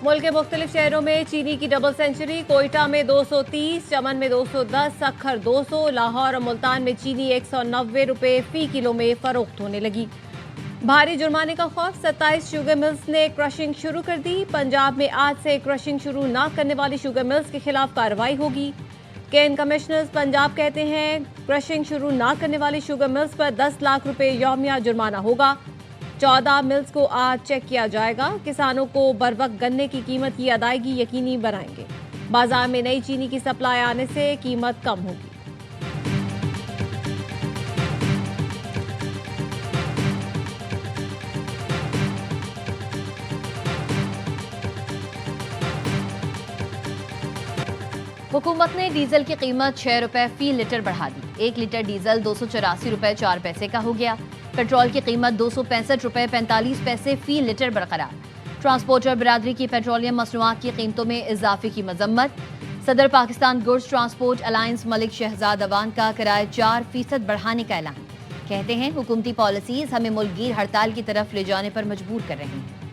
मुल्क के मुख्तलिफ शहरों में चीनी की डबल सेंचुरी। कोयटा में 230, चमन में 210, सक्खर 200, लाहौर और मुल्तान में चीनी 190 रुपए फी किलो में फरोख्त होने लगी। भारी जुर्माने का खौफ, 27 शुगर मिल्स ने क्रशिंग शुरू कर दी। पंजाब में आज से क्रशिंग शुरू न करने वाली शुगर मिल्स के खिलाफ कार्रवाई होगी। केन कमिश्नर्स पंजाब कहते हैं क्रशिंग शुरू न करने वाली शुगर मिल्स पर 10 लाख रुपए यौमिया जुर्माना होगा। 14 मिल्स को आज चेक किया जाएगा। किसानों को बरवक्त गन्ने की कीमत की अदायगी यकीनी बनाएंगे। बाजार में नई चीनी की सप्लाई आने से कीमत कम होगी। हुकूमत ने डीजल की कीमत 6 रुपए फी लीटर बढ़ा दी। 1 लीटर डीजल 284 रुपए 4 पैसे का हो गया। पेट्रोल की कीमत 265 रुपए 45 पैसे फी लीटर बरकरार। ट्रांसपोर्टर बिरादरी की पेट्रोलियम मसनूआत की कीमतों में इजाफे की मजम्मत। सदर Pakistan goods transport alliance Malik Shahzad Awan का किराया 4% बढ़ाने का ऐलान। कहते हैं हुकूमती पॉलिसीज हमें मुल्कगीर हड़ताल की तरफ ले जाने पर मजबूर कर रही हैं।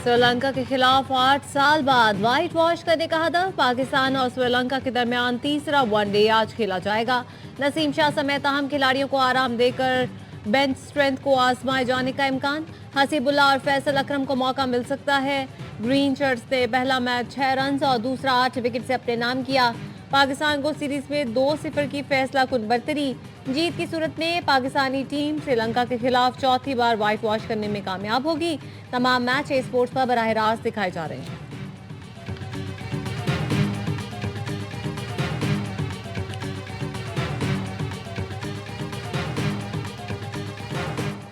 श्रीलंका के खिलाफ 8 साल बाद व्हाइट वॉश करने का हदफ। पाकिस्तान और श्रीलंका के दरमियान तीसरा वनडे आज खेला जाएगा। नसीम शाह समेत अहम खिलाड़ियों को आराम देकर बेंच स्ट्रेंथ को आजमाए जाने का इम्कान। हसीबुल्ला और फैसल अकरम को मौका मिल सकता है। ग्रीन शर्ट्स ने पहला मैच 6 रन और दूसरा 8 विकेट से अपने नाम किया। पाकिस्तान को सीरीज में 2-0 की फैसला कुन बरतरी। जीत की सूरत में पाकिस्तानी टीम श्रीलंका के खिलाफ चौथी बार व्हाइट वॉश करने में कामयाब होगी। तमाम मैच स्पोर्ट्स पर बराह रास्त दिखाए जा रहे हैं।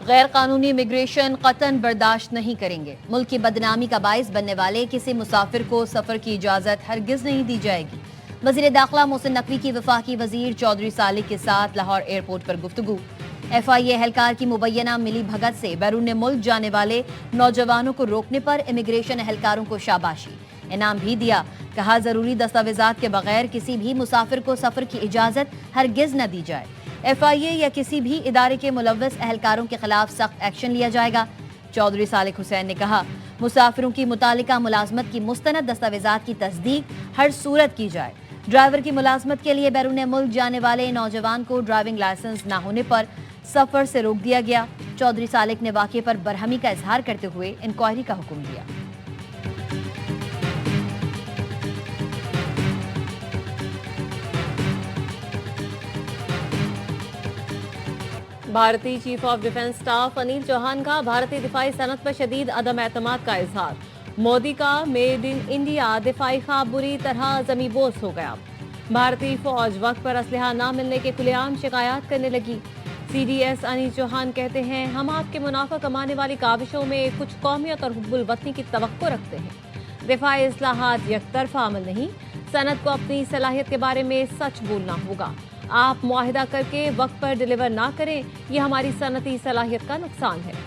गैर कानूनी इमिग्रेशन कतन बर्दाश्त नहीं करेंगे। मुल्क की बदनामी का बाइस बनने वाले किसी मुसाफिर को सफर की इजाजत हरगिज नहीं दी जाएगी। वजीर दाखिला मोहसिन नकवी की वफाकी वजीर चौधरी सालिक के साथ लाहौर एयरपोर्ट पर गुफ्तगू। FIA एहलकार की मुबैना मिली भगत से बैरून मुल्क जाने वाले नौजवानों को रोकने पर इमिग्रेशन एहलकारों को शाबाशी, इनाम भी दिया। कहा जरूरी दस्तावेजात के बगैर किसी भी मुसाफिर को सफर की इजाजत हरगिज न दी जाए। FIA या किसी भी इदारे के मुलव्वस एहलकारों के खिलाफ सख्त एक्शन लिया जाएगा। चौधरी सालिक हुसैन ने कहा मुसाफिरों की मुतालिका मुलाजमत की मुस्तनद दस्तावेजात की तस्दीक हर सूरत की जाए। ड्राइवर की मुलाजमत के लिए बैरून मुल्क जाने वाले नौजवान को ड्राइविंग लाइसेंस न होने पर सफर से रोक दिया गया। चौधरी सालिक ने वाक़े पर बरहमी का इजहार करते हुए इंक्वायरी का हुक्म दिया। भारतीय chief of defence staff Anil Chauhan का भारतीय दिफाई सनत पर शदीद अदम एतमाद का इजहार। मोदी का मेड इन इंडिया दिफाई ख्वाब बुरी तरह जमीबोस हो गया। भारतीय फौज वक्त पर असलहा न मिलने के खुलेआम शिकायत करने लगी। CDS अनिल चौहान कहते हैं हम आपके मुनाफा कमाने वाली काविशों में कुछ कौमियत और हुब्बुल वतनी की तवक्को रखते हैं। दिफाई इस्लाहात यकतरफा अमल नहीं, सनत को अपनी सलाहियत के बारे में सच बोलना होगा। आप मुआहिदा करके वक्त पर डिलीवर ना करें, यह हमारी सनती सलाहियत का नुकसान है।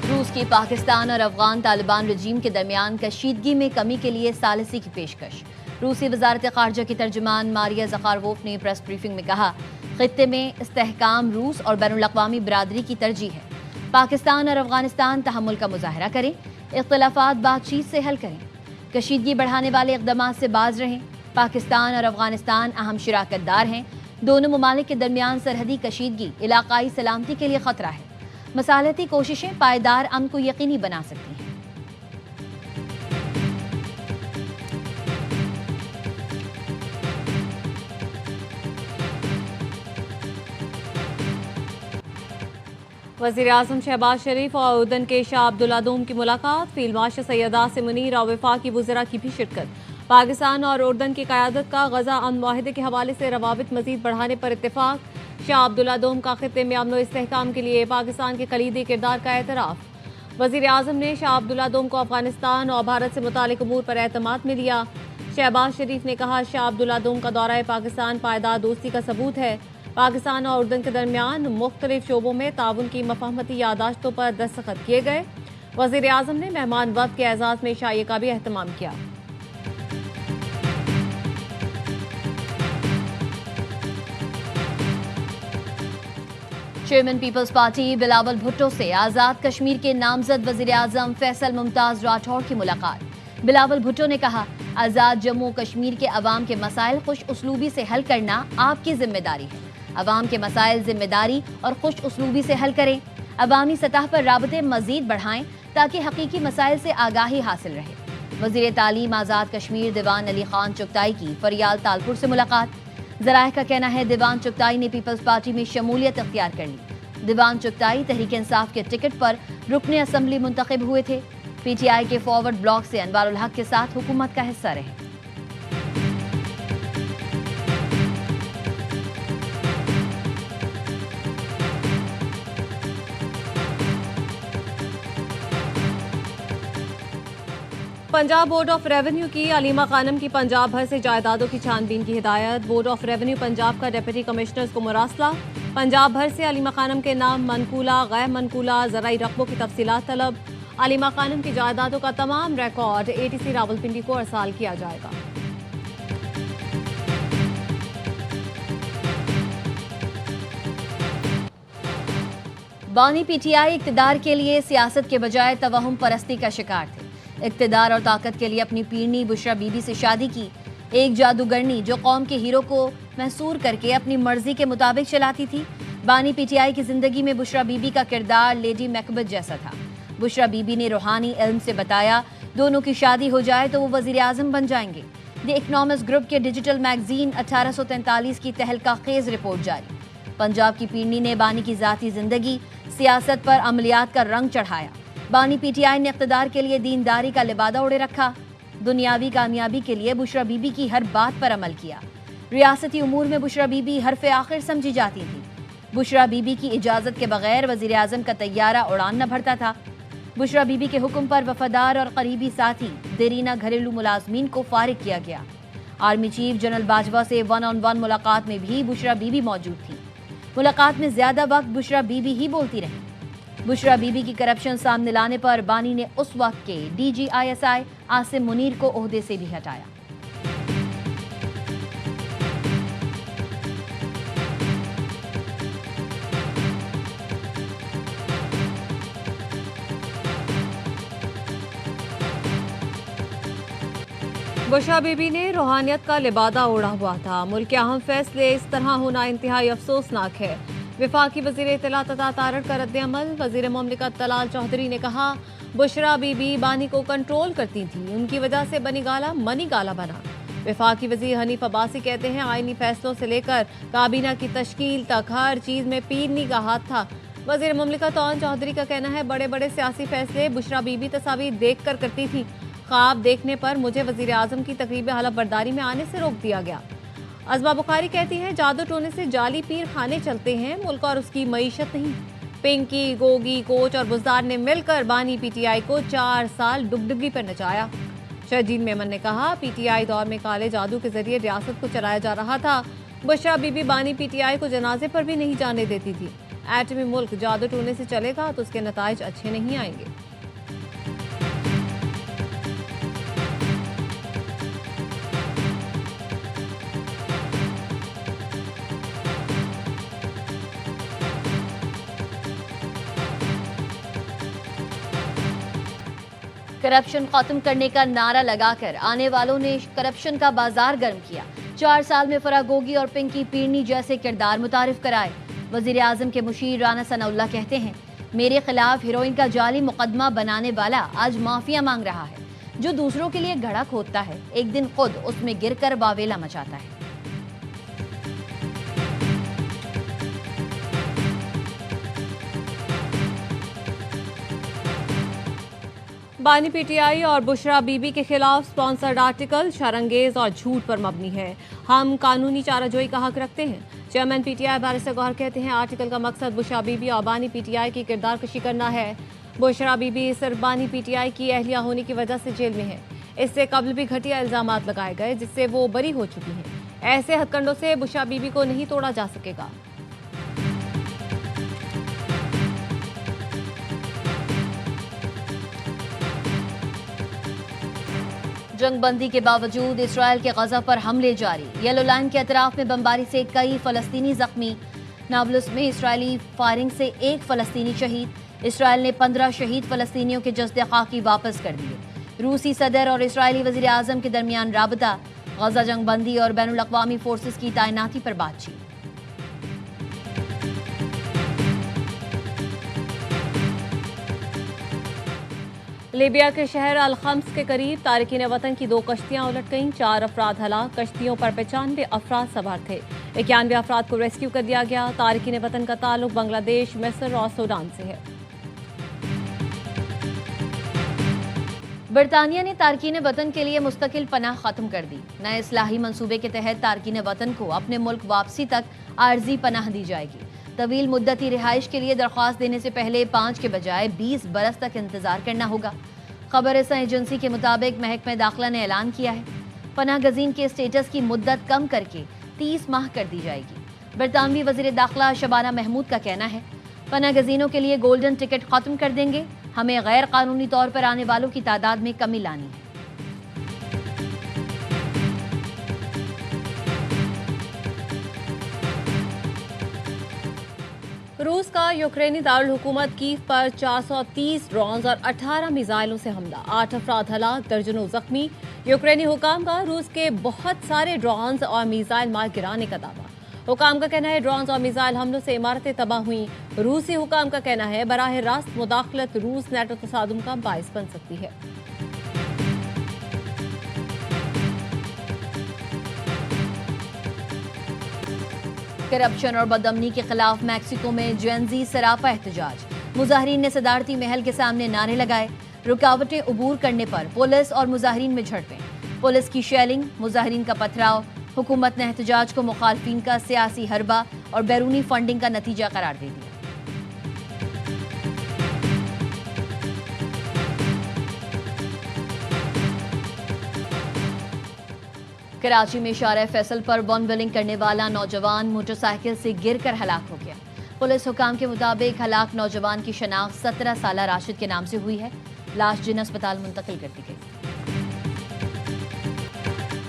रूस की पाकिस्तान और अफगान तालिबान रजीम के दरमियान कशीदगी में कमी के लिए सालिसी की पेशकश। रूसी वजारत खारजा की तर्जुमान मारिया ज़खारोफ ने प्रेस ब्रीफिंग में कहा खित्ते में इस्तेहकाम रूस और बैनुल-अक़वामी बिरादरी की तरजीह है। पाकिस्तान और अफगानिस्तान तहम्मुल का मुजाहरा करें, इख्तिलाफात बातचीत से हल करें, कशीदगी बढ़ाने वाले इक़दामात से बाज रहें। पाकिस्तान और अफगानिस्तान अहम शिराकतदार हैं। दोनों ममालिक के दरमियान सरहदी कशीदगी इलाकाई सलामती के लिए खतरा है। मसालती कोशिशें पायदार अमन को यकीनी बना सकती हैं। वज़ीर आज़म शहबाज शरीफ और उर्दन के शाह अब्दुल्ला दोम की मुलाकात। फील्ड मार्शल सैयद आसिम मुनीर और वफाकी वज़रा की भी शिरकत। पाकिस्तान और उर्दन की क़यादत का गजा अमन मुआहिदे के हवाले से रवाबित मज़ीद बढ़ाने पर इत्तेफाक। शाह अब्दुल्ला दोम का खित्ते में अमन व इस्तेहकाम के लिए पाकिस्तान के कलीदी किरदार का एतराफ़। वज़ीर आज़म ने शाह अब्दुल्ला दोम को अफगानिस्तान और भारत से मुतालिक अमूर पर एतमाद में लिया। शहबाज शरीफ ने कहा शाह अब्दुल्ला दोम का दौरा पाकिस्तान पायदार दोस्ती का सबूत है। पाकिस्तान और उर्दन के दरमियान मुख्तलिफ शोबों में ताउन की मफाहमती यादाश्तों पर दस्तखत किए गए। वज़ीर आज़म ने मेहमान वक्त के एजाज में शाइए का भी एहतमाम किया। Chairman peoples party Bilawal Bhutto से आजाद कश्मीर के नामजद वजीर आजम फैसल मुमताज राठौर की मुलाकात। बिलावल भुट्टो ने कहा, आजाद जम्मू कश्मीर के अवाम के मसाइल खुश उसलूबी से हल करना आपकी जिम्मेदारी है। अवाम के मसाइल जिम्मेदारी और खुश उसलूबी से हल करें। अवामी सतह पर राबते मजीद बढ़ाएं ताकि हकीकी मसाइल से आगाही हासिल रहे। वजीर तालीम आजाद कश्मीर दीवान अली खान चुगताई की फरियाल तालपुर से मुलाकात। जराए का कहना है दीवान चुगताई ने पीपल्स पार्टी में शमूलियत अख्तियार कर ली। दीवान चुगताई तहरीक इंसाफ के टिकट पर रुकने असम्बली मुंतखब हुए थे। पीटीआई के फॉरवर्ड ब्लॉक से अनवारुल हक के साथ हुकूमत का हिस्सा रहे। पंजाब बोर्ड ऑफ रेवेन्यू की अलीमा खानम की पंजाब भर से जायदादों की छानबीन की हिदायत। बोर्ड ऑफ रेवेन्यू पंजाब का डिप्टी कमिश्नर्स को मुरासला। पंजाब भर से अलीमा खानम के नाम मनकूला गैर मनकूला ज़राई रकबों की तफसीलात तलब। अलीमा खानम की जायदादों का तमाम रिकॉर्ड एटीसी रावलपिंडी को अरसाल किया जाएगा। बानी पीटीआई इक्तदार के लिए सियासत के बजाय तवहुम परस्ती का शिकार थे। इक्तदार और ताकत के लिए अपनी पीरनी बुशरा बीबी से शादी की। एक जादूगरनी जो कौम के हीरो को महसूर करके अपनी मर्जी के मुताबिक चलाती थी। बानी पीटीआई की जिंदगी में बुशरा बीबी का किरदार लेडी मैकबथ जैसा था। बुशरा बीबी ने रूहानी इल्म से बताया, दोनों की शादी हो जाए तो वो वजीर आजम बन जाएंगे। द इकनॉमिस्ट ग्रुप के डिजिटल मैगजीन 1843 की तहलका खेज रिपोर्ट जारी। पंजाब की पीरनी ने बानी की जाती जिंदगी सियासत पर अमलियात का रंग चढ़ाया। बानी पीटीआई ने इक़्तिदार के लिए दीनदारी का लिबादा ओढ़े रखा। दुनियावी कामयाबी के लिए बुशरा बीबी की हर बात पर अमल किया। रियासती उमूर में बुशरा बीबी हरफ आखिर समझी जाती थी। बुशरा बीबी की इजाज़त के बगैर वज़ीर आज़म का तैयारा उड़ान न भरता था। बुशरा बीबी के हुक्म पर वफादार और करीबी साथी देरीना घरेलू मुलाजमीन को फारिग किया गया। आर्मी चीफ जनरल बाजवा से वन ऑन वन मुलाकात में भी बुशरा बीबी मौजूद थी। मुलाकात में ज्यादा वक्त बुशरा बीबी ही बोलती रही। बुशरा बीबी की करप्शन सामने लाने पर बानी ने उस वक्त के DGISI आसिम मुनीर को ओहदे से भी हटाया। बुशरा बीबी ने रूहानियत का लिबादा ओढ़ा हुआ था। मुल्क के अहम फैसले इस तरह होना इंतहाई अफसोसनाक है। विफाकी वज़ीर इत्तला तथा तारड़ का रद्द-ए-अमल। वज़ीर मुमलिकत तलाल चौधरी ने कहा, बुशरा बीबी बानी को कंट्रोल करती थी, उनकी वजह से बनी गाला मनी गाला बना। विफाकी वज़ीर हनीफ अब्बासी कहते हैं, आईनी फैसलों से लेकर काबीना की तश्कील तक हर चीज में पीरनी का हाथ था। वज़ीर मुमलिकत तौन चौधरी का कहना है, बड़े बड़े सियासी फैसले बुशरा बीबी तस्वीर देख कर करती थी। ख्वाब देखने पर मुझे वज़ीर आज़म की तकरीब हलफ बर्दारी में आने से रोक दिया गया। अज़मा बुखारी कहती हैं, जादू टोने से जाली पीर खाने चलते हैं, मुल्क और उसकी मईशत नहीं। पिंकी, गोगी, कोच और बुजदार ने मिलकर बानी पीटीआई को 4 साल डुगडुगी पर नचाया। शहजीन मेमन ने कहा, पीटीआई दौर में काले जादू के जरिए रियासत को चलाया जा रहा था। बुशरा बीबी बानी पीटीआई को जनाजे पर भी नहीं जाने देती थी। एटमी मुल्क जादू टोने से चलेगा तो उसके नताइज अच्छे नहीं आएंगे। करप्शन खत्म करने का नारा लगाकर आने वालों ने करप्शन का बाजार गर्म किया। 4 साल में फराह गोगी और पिंकी पीरनी जैसे किरदार मुतारिफ कराए। वजीर आजम के मुशीर राना सनाउल्लाह कहते हैं, मेरे खिलाफ हीरोइन का जाली मुकदमा बनाने वाला आज माफिया मांग रहा है। जो दूसरों के लिए घड़ा खोदता है, एक दिन खुद उसमें गिरकर वावेला मचाता है। बानी पीटीआई और बुशरा बीबी के खिलाफ स्पॉन्सर्ड आर्टिकल शरंगेज और झूठ पर मबनी है। हम कानूनी चाराजोई का हक रखते हैं। चेयरमैन पीटीआई बैरिस्टर गौहर कहते हैं, आर्टिकल का मकसद बुशरा बीबी और बानी पीटीआई की किरदार कशी करना है। बुशरा बीबी सिर्फ बानी पीटीआई की अहलिया होने की वजह से जेल में है। इससे कबल भी घटिया इल्जामात लगाए गए जिससे वो बरी हो चुकी हैं। ऐसे हथकंडों से बुशा बीबी को नहीं तोड़ा जा सकेगा। जंगबंदी के बावजूद इसराइल के गजा पर हमले जारी। येलो लाइन के अतराफ में बमबारी से कई फलस्तीनी जख्मी। नाबलुस में इसराइली फायरिंग से एक फलस्तीनी शहीद। इसराइल ने 15 शहीद फलस्तीनियों के जस्दे खाकी वापस कर दिए। रूसी सदर और इसराइली वजीर आजम के दरमियान राबता। गजा जंगबंदी और बैनुल अक़वामी फोर्सेस की तैनाती पर बातचीत। लीबिया के शहर अल-खम्स के करीब तारिकीन वतन की 2 कश्तियां उलट गईं। 4 अफराद हलाक। कश्तियों पर 95 अफराद सवार थे। 91 अफराद को रेस्क्यू कर दिया गया। तारिकीन वतन का ताल्लुक बांग्लादेश, मिस्र और सूडान से है। बरतानिया ने तारकीन वतन के लिए मुस्तकिल पनाह खत्म कर दी। नए इस्लाही मंसूबे के तहत तारकीन वतन को अपने मुल्क वापसी तक आर्जी पनाह दी जाएगी। तवील मुद्दती रिहाइश के लिए दरख्वास्त देने से पहले 5 के बजाय 20 बरस तक इंतजार करना होगा। खबर रसा एजेंसी के मुताबिक महकमा दाखिला ने ऐलान किया है पनाह गजीन के स्टेटस की मुद्दत कम करके 30 माह कर दी जाएगी। बरतानवी वजीर दाखिला शबाना महमूद का कहना है पनाह गजीनों के लिए गोल्डन टिकट खत्म कर देंगे। हमें गैर कानूनी तौर पर आने वालों की तादाद में कमी लानी है। रूस का यूक्रेनी दारुल हुकूमत कीव पर 430 ड्रोन्स और 18 मिसाइलों से हमला। 8 अफराद हलाक, दर्जनों जख्मी। यूक्रेनी हुकाम का रूस के बहुत सारे ड्रोन्स और मिसाइल मार गिराने का दावा। हुकाम का कहना है ड्रोन्स और मिसाइल हमलों से इमारतें तबाह हुई। रूसी हुकाम का कहना है बराह रास्त मुदाखलत रूस नेटो तसादुम का बायस बन सकती है। करप्शन और बदअमनी के खिलाफ मैक्सिको में जेनजी सरापा एहतजाज। मुजाहिरीन ने सदारती महल के सामने नारे लगाए। रुकावटें अबूर करने पर पुलिस और मुजाहिरीन में झड़पें। पुलिस की शेलिंग, मुजाहिरीन का पथराव। हुकूमत ने एहतजाज को मुखालफिन का सियासी हरबा और बैरूनी फंडिंग का नतीजा करार दे दिया। कराची में शारा फैसल पर बम विलिंग करने वाला नौजवान मोटरसाइकिल से गिरकर हलाक हो गया। पुलिस हुकाम के मुताबिक हलाक नौजवान की शनाख्त 17 साला राशिद के नाम से हुई है। लाश जिन अस्पताल मुंतकिल कर दी गई।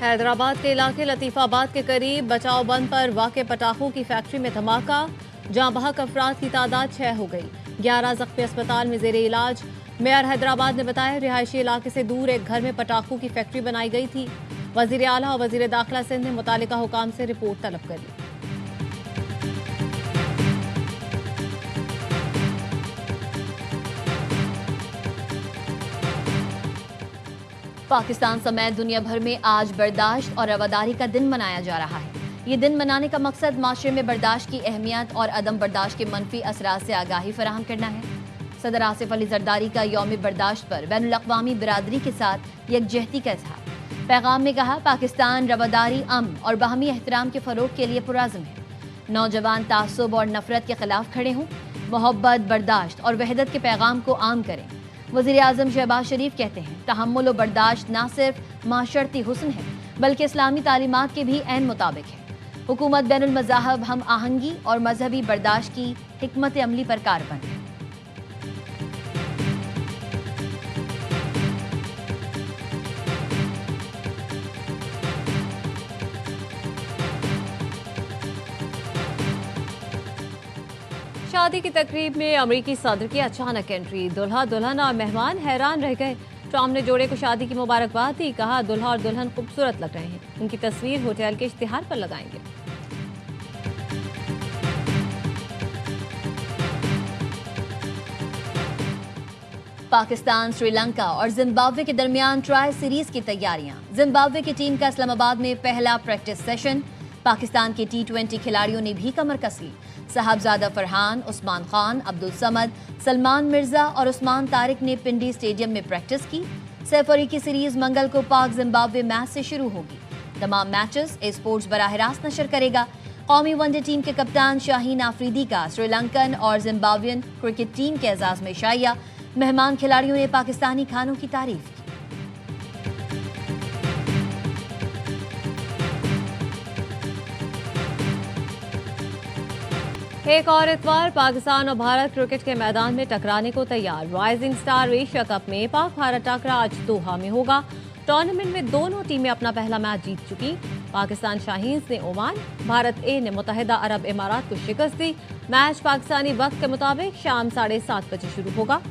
हैदराबाद के इलाके लतीफाबाद के करीब बचाव बंद पर वाक़े पटाखों की फैक्ट्री में धमाका। जहां बहक अफराद की तादाद 6 हो गई। 11 जख्मी अस्पताल में जेर इलाज। मेयर हैदराबाद ने बताया रिहायशी इलाके से दूर एक घर में पटाखों की फैक्ट्री बनाई गई थी। वजीर आला और वजीर दाखिला सिंध ने मुतालिका हुकाम से रिपोर्ट तलब कर ली। पाकिस्तान समेत दुनिया भर में आज बर्दाश्त और रवादारी का दिन मनाया जा रहा है। ये दिन मनाने का मकसद माशरे में बर्दाश्त की अहमियत और अदम बर्दाश्त के मनफी असरात से आगाही फराहम करना है। सदर आसिफ अली जरदारी का यौम बर्दाश्त पर बैनुल अक़वामी बिरादरी के साथ यकजहती का इज़हार। पैगाम में कहा पाकिस्तान रवादारी, अमन और बाहमी एहतराम के फ़रोग के लिए पुरज़्म है। नौजवान तासुब और नफरत के खिलाफ खड़े हों, मोहब्बत, बर्दाश्त और वहदत के पैगाम को आम करें। वज़ीर आज़म शहबाज शरीफ कहते हैं तहम्मुल और बर्दाश्त ना सिर्फ माशरती हुस्न है बल्कि इस्लामी तालीमात के भी ऐन मुताबिक है। हुकूमत बैनुल मज़ाहब हम आहंगी और मजहबी बर्दाश्त की हिकमत अमली पर कारबंद है। शादी की तकरीब में अमेरिकी सदर की अचानक एंट्री। दुल्हा दुल्हन और मेहमान हैरान रह गए। ट्रम्प ने जोड़े को शादी की मुबारकबाद दी। कहा दुल्हा और दुल्हन खूबसूरत लग रहे हैं। उनकी तस्वीर होटल के इश्तिहार पर लगाएंगे। पाकिस्तान, श्रीलंका और जिम्बाब्वे के दरमियान ट्राई सीरीज की तैयारियां। जिम्बाब्वे की टीम का इस्लामाबाद में पहला प्रैक्टिस सेशन। पाकिस्तान के T20 खिलाड़ियों ने भी कमर कस ली। साहबजादा फरहान, उस्मान खान, अब्दुल समद, सलमान मिर्जा और उस्मान तारिक ने पिंडी स्टेडियम में प्रैक्टिस की। सैफरी की सीरीज मंगल को पाक जिम्बाब्वे मैच से शुरू होगी। तमाम मैचेस ए स्पोर्ट्स बराह रास्त नशर करेगा। कौमी वनडे टीम के कप्तान शाहीन आफरीदी का श्रीलंकन और जिम्बाब्वियन क्रिकेट टीम के एजाज में शाइया। मेहमान खिलाड़ियों ने पाकिस्तानी खानों की तारीफ की। एक और इतवार पाकिस्तान और भारत क्रिकेट के मैदान में टकराने को तैयार। राइजिंग स्टार एशिया कप में पाक भारत टकरा आज दोहा में होगा। टूर्नामेंट में दोनों टीमें अपना पहला मैच जीत चुकी। पाकिस्तान शाहीन्स ने ओमान, भारत ए ने मुत्तहिदा अरब इमारात को शिकस्त दी। मैच पाकिस्तानी वक्त के मुताबिक शाम 7:30 बजे शुरू होगा।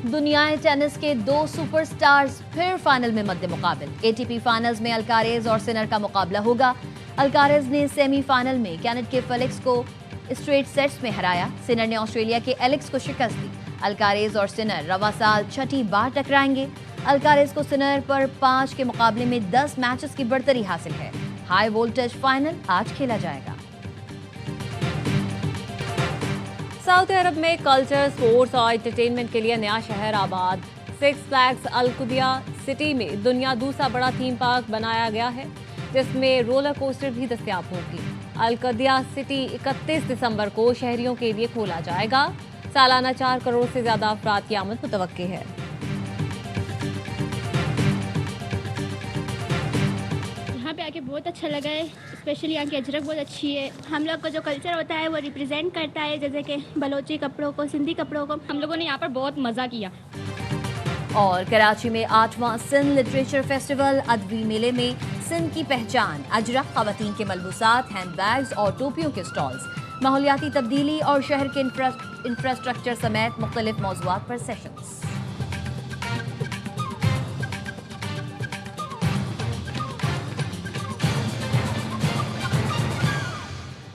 दुनियाई टेनिस के दो सुपरस्टार्स फिर फाइनल में मद्दे मुकाबिल। एटीपी फाइनल्स में अल्कारेज और सिनर का मुकाबला होगा। अल्कारेज ने सेमीफाइनल में कैनेडा के फेलिक्स को स्ट्रेट सेट्स में हराया। सिनर ने ऑस्ट्रेलिया के एलेक्स को शिकस्त दी। अल्कारेज और सिनर रवा साल छठी बार टकराएंगे। अल्कारेज को सिनर पर 5 के मुकाबले में 10 मैचेस की बढ़तरी हासिल है। हाई वोल्टेज फाइनल आज खेला जाएगा। सऊदी अरब में कल्चर, स्पोर्ट्स और एंटरटेनमेंट के लिए नया शहर आबाद। सिक्स फ्लैग्स अल कुबिया सिटी में दुनिया दूसरा बड़ा थीम पार्क बनाया गया है, जिसमें रोलर कोस्टर भी दस्तयाब होगी। अल कुबिया सिटी 31 दिसंबर को शहरियों के लिए खोला जाएगा। सालाना 4 करोड़ से ज्यादा अफराद की आमद मुतवक्के है। यहाँ पे आके बहुत अच्छा लगा है। स्पेशली यहाँ की अजरक बहुत अच्छी है। हम लोग का जो कल्चर होता है वो रिप्रेजेंट करता है, जैसे कि बलोची कपड़ों को, सिंधी कपड़ों को। हम लोगों ने यहाँ पर बहुत मज़ा किया। और कराची में 8वां सिंध लिटरेचर फेस्टिवल अदबी मेले में सिंध की पहचान, अजरक, खवातीन के मलबूसात, हैंडबैग्स और टोपियों के स्टॉल्स, माहौलियाती तब्दीली और शहर के इंफ्रास्ट्रक्चर समेत मुख्तलिफ मौज़ूआत पर सेशंस।